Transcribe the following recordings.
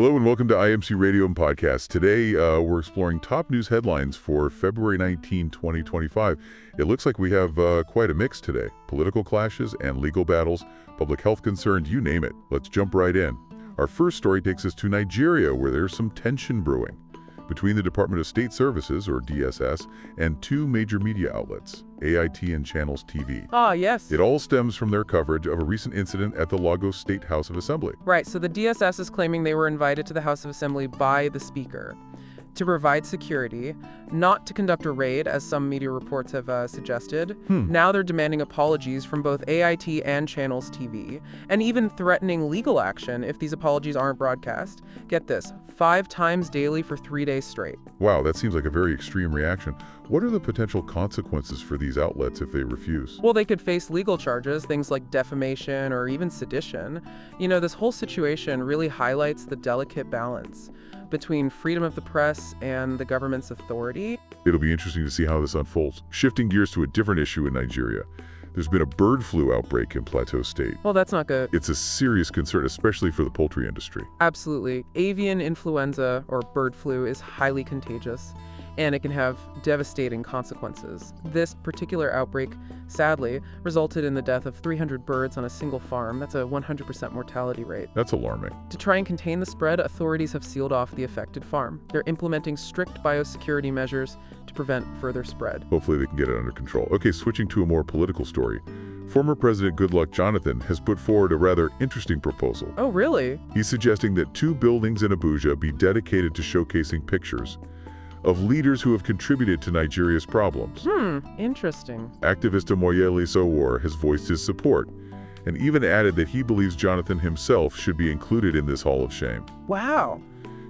Hello and welcome to IMC Radio and Podcast. Today, we're exploring top news headlines for February 19, 2025. It looks like we have quite a mix today. Political clashes and legal battles, public health concerns, you name it. Let's jump right in. Our first story takes us to Nigeria, where there's some tension brewing between the Department of State Services, or DSS, and two major media outlets, AIT and Channels TV. Ah, yes. It all stems from their coverage of a recent incident at the Lagos State House of Assembly. Right, so the DSS is claiming they were invited to the House of Assembly by the Speaker to provide security, not to conduct a raid, as some media reports have suggested. Now they're demanding apologies from both AIT and Channels TV, and even threatening legal action if these apologies aren't broadcast. Get this, 5 times daily for 3 days straight. Wow, that seems like a very extreme reaction. What are the potential consequences for these outlets if they refuse? Well, they could face legal charges, things like defamation or even sedition. You know, this whole situation really highlights the delicate balance between freedom of the press and the government's authority. It'll be interesting to see how this unfolds. Shifting gears to a different issue in Nigeria, there's been a bird flu outbreak in Plateau State. Well, that's not good. It's a serious concern, especially for the poultry industry. Absolutely. Avian influenza, or bird flu, is highly contagious, and it can have devastating consequences. This particular outbreak, sadly, resulted in the death of 300 birds on a single farm. That's a 100% mortality rate. That's alarming. To try and contain the spread, authorities have sealed off the affected farm. They're implementing strict biosecurity measures to prevent further spread. Hopefully they can get it under control. Okay, switching to a more political story. Former President Goodluck Jonathan has put forward a rather interesting proposal. Oh, really? He's suggesting that 2 buildings in Abuja be dedicated to showcasing pictures of leaders who have contributed to Nigeria's problems. Interesting. Activist Omoyele Sowore has voiced his support, and even added that he believes Jonathan himself should be included in this Hall of Shame. Wow.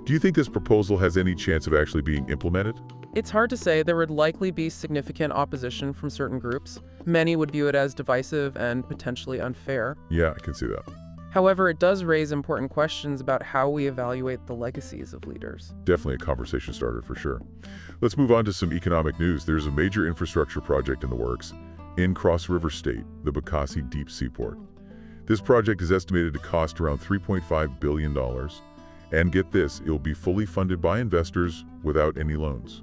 Do you think this proposal has any chance of actually being implemented? It's hard to say. There would likely be significant opposition from certain groups. Many would view it as divisive and potentially unfair. Yeah, I can see that. However, it does raise important questions about how we evaluate the legacies of leaders. Definitely a conversation starter for sure. Let's move on to some economic news. There's a major infrastructure project in the works in Cross River State, the Bakassi Deep Seaport. This project is estimated to cost around $3.5 billion. And get this, it'll be fully funded by investors without any loans.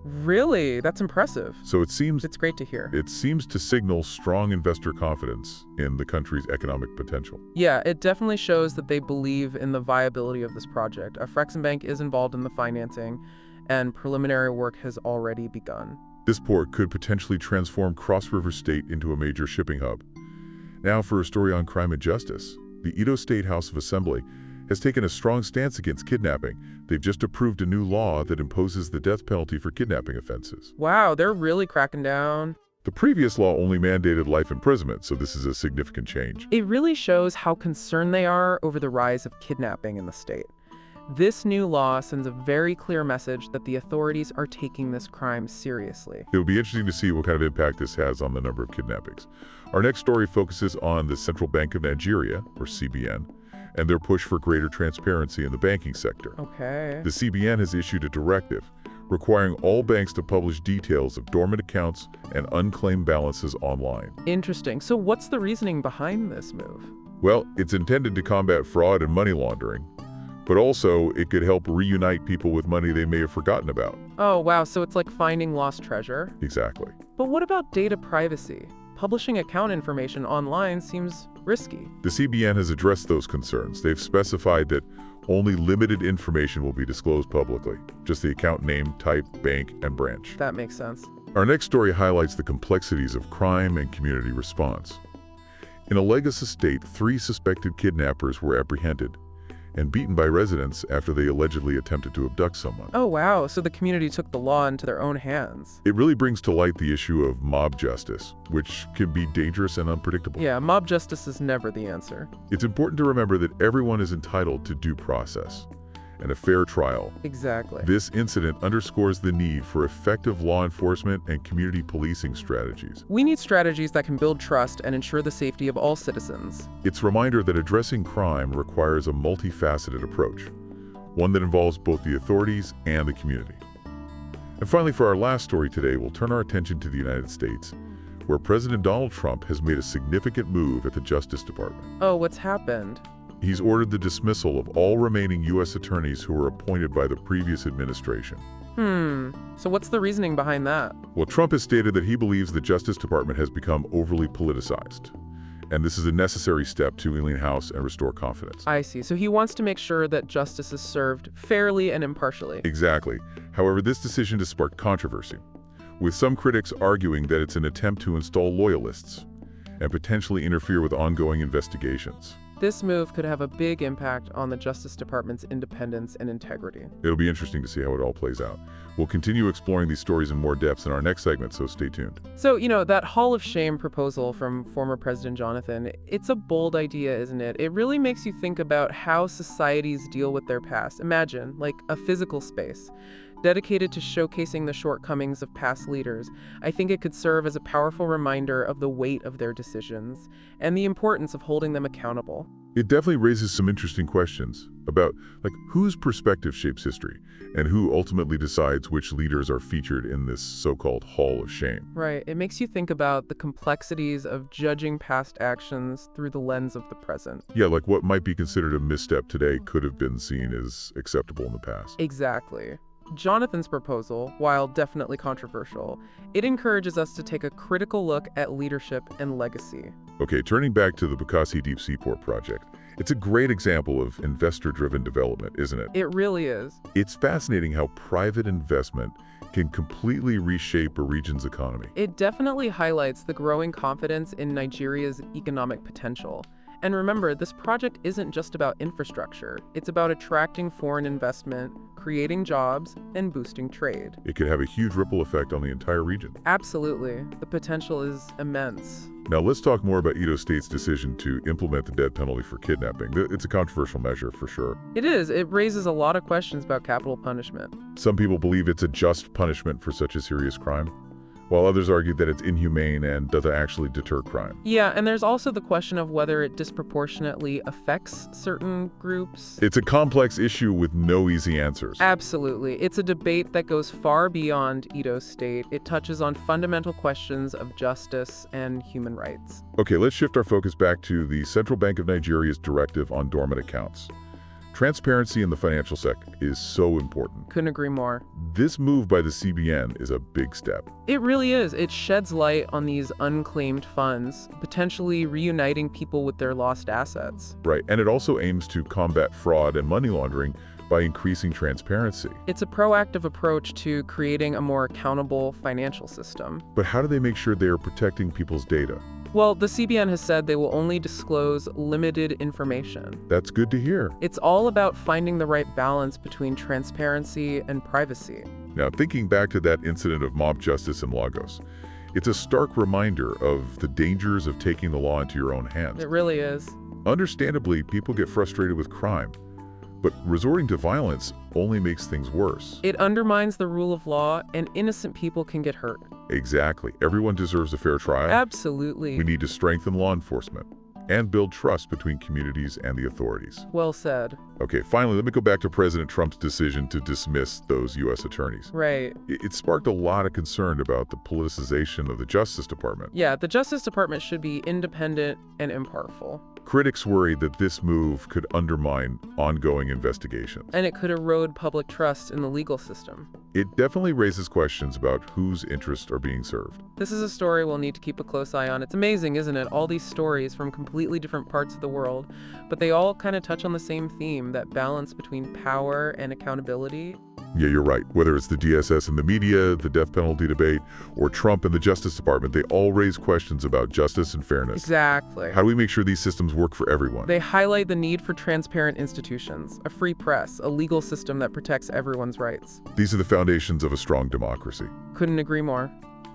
Really? That's impressive. So It's great to hear. It seems to signal strong investor confidence in the country's economic potential. Yeah, it definitely shows that they believe in the viability of this project. Frexim Bank is involved in the financing, and preliminary work has already begun. This port could potentially transform Cross River State into a major shipping hub. Now for a story on crime and justice. The Edo State House of Assembly has taken a strong stance against kidnapping. They've just approved a new law that imposes the death penalty for kidnapping offenses. Wow, they're really cracking down. The previous law only mandated life imprisonment, so this is a significant change. It really shows how concerned they are over the rise of kidnapping in the state. This new law sends a very clear message that the authorities are taking this crime seriously. It'll be interesting to see what kind of impact this has on the number of kidnappings. Our next story focuses on the Central Bank of Nigeria, or CBN, and their push for greater transparency in the banking sector. Okay. The CBN has issued a directive requiring all banks to publish details of dormant accounts and unclaimed balances online. Interesting. So what's the reasoning behind this move? Well, it's intended to combat fraud and money laundering, but also it could help reunite people with money they may have forgotten about. Oh, wow. So it's like finding lost treasure. Exactly. But what about data privacy? Publishing account information online seems risky. The CBN has addressed those concerns. They've specified that only limited information will be disclosed publicly, just the account name, type, bank, and branch. That makes sense. Our next story highlights the complexities of crime and community response. In a Lagos state, 3 suspected kidnappers were apprehended and beaten by residents after they allegedly attempted to abduct someone. Oh, wow. So the community took the law into their own hands. It really brings to light the issue of mob justice, which can be dangerous and unpredictable. Yeah, mob justice is never the answer. It's important to remember that everyone is entitled to due process and a fair trial. Exactly. This incident underscores the need for effective law enforcement and community policing strategies. We need strategies that can build trust and ensure the safety of all citizens. It's a reminder that addressing crime requires a multifaceted approach, one that involves both the authorities and the community. And finally, for our last story today, we'll turn our attention to the United States, where President Donald Trump has made a significant move at the Justice Department. Oh, what's happened? He's ordered the dismissal of all remaining U.S. attorneys who were appointed by the previous administration. So what's the reasoning behind that? Well, Trump has stated that he believes the Justice Department has become overly politicized. And this is a necessary step to clean house and restore confidence. I see. So he wants to make sure that justice is served fairly and impartially. Exactly. However, this decision has sparked controversy, with some critics arguing that it's an attempt to install loyalists and potentially interfere with ongoing investigations. This move could have a big impact on the Justice Department's independence and integrity. It'll be interesting to see how it all plays out. We'll continue exploring these stories in more depth in our next segment, so stay tuned. So, that Hall of Shame proposal from former President Jonathan, it's a bold idea, isn't it? It really makes you think about how societies deal with their past. Imagine, like, a physical space dedicated to showcasing the shortcomings of past leaders. I think it could serve as a powerful reminder of the weight of their decisions and the importance of holding them accountable. It definitely raises some interesting questions about, whose perspective shapes history and who ultimately decides which leaders are featured in this so-called Hall of Shame. Right. It makes you think about the complexities of judging past actions through the lens of the present. Yeah, like what might be considered a misstep today could have been seen as acceptable in the past. Exactly. Jonathan's proposal, while definitely controversial, it encourages us to take a critical look at leadership and legacy. Okay, turning back to the Bakassi Deep Seaport project, it's a great example of investor-driven development, isn't it? It really is. It's fascinating how private investment can completely reshape a region's economy. It definitely highlights the growing confidence in Nigeria's economic potential. And remember, this project isn't just about infrastructure. It's about attracting foreign investment, creating jobs, and boosting trade. It could have a huge ripple effect on the entire region. Absolutely. The potential is immense. Now let's talk more about Edo State's decision to implement the death penalty for kidnapping. It's a controversial measure for sure. It is. It raises a lot of questions about capital punishment. Some people believe it's a just punishment for such a serious crime, while others argue that it's inhumane and doesn't actually deter crime. Yeah, and there's also the question of whether it disproportionately affects certain groups. It's a complex issue with no easy answers. Absolutely. It's a debate that goes far beyond Edo State. It touches on fundamental questions of justice and human rights. Okay, let's shift our focus back to the Central Bank of Nigeria's directive on dormant accounts. Transparency in the financial sector is so important. Couldn't agree more. This move by the CBN is a big step. It really is. It sheds light on these unclaimed funds, potentially reuniting people with their lost assets. Right, and it also aims to combat fraud and money laundering by increasing transparency. It's a proactive approach to creating a more accountable financial system. But how do they make sure they are protecting people's data? Well, the CBN has said they will only disclose limited information. That's good to hear. It's all about finding the right balance between transparency and privacy. Now, thinking back to that incident of mob justice in Lagos, it's a stark reminder of the dangers of taking the law into your own hands. It really is. Understandably, people get frustrated with crime, but resorting to violence only makes things worse. It undermines the rule of law, and innocent people can get hurt. Exactly. Everyone deserves a fair trial. Absolutely. We need to strengthen law enforcement and build trust between communities and the authorities. Well said. Okay, finally, let me go back to President Trump's decision to dismiss those U.S. attorneys. Right. It sparked a lot of concern about the politicization of the Justice Department. Yeah, the Justice Department should be independent and impartial. Critics worry that this move could undermine ongoing investigations. And it could erode public trust in the legal system. It definitely raises questions about whose interests are being served. This is a story we'll need to keep a close eye on. It's amazing, isn't it? All these stories from completely different parts of the world, but they all kind of touch on the same theme, that balance between power and accountability. Yeah, you're right. Whether it's the DSS and the media, the death penalty debate, or Trump and the Justice Department, they all raise questions about justice and fairness. Exactly. How do we make sure these systems work for everyone? They highlight the need for transparent institutions, a free press, a legal system that protects everyone's rights. These are the foundations of a strong democracy. Couldn't agree more.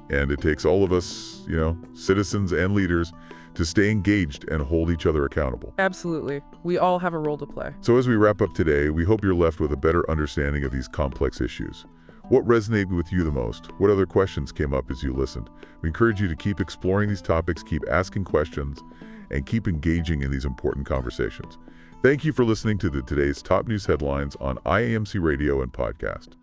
And it takes all of us, citizens and leaders, to stay engaged and hold each other accountable. Absolutely. We all have a role to play. So as we wrap up today, we hope you're left with a better understanding of these complex issues. What resonated with you the most? What other questions came up as you listened? We encourage you to keep exploring these topics, keep asking questions, and keep engaging in these important conversations. Thank you for listening to today's top news headlines on IAMC Radio and podcast.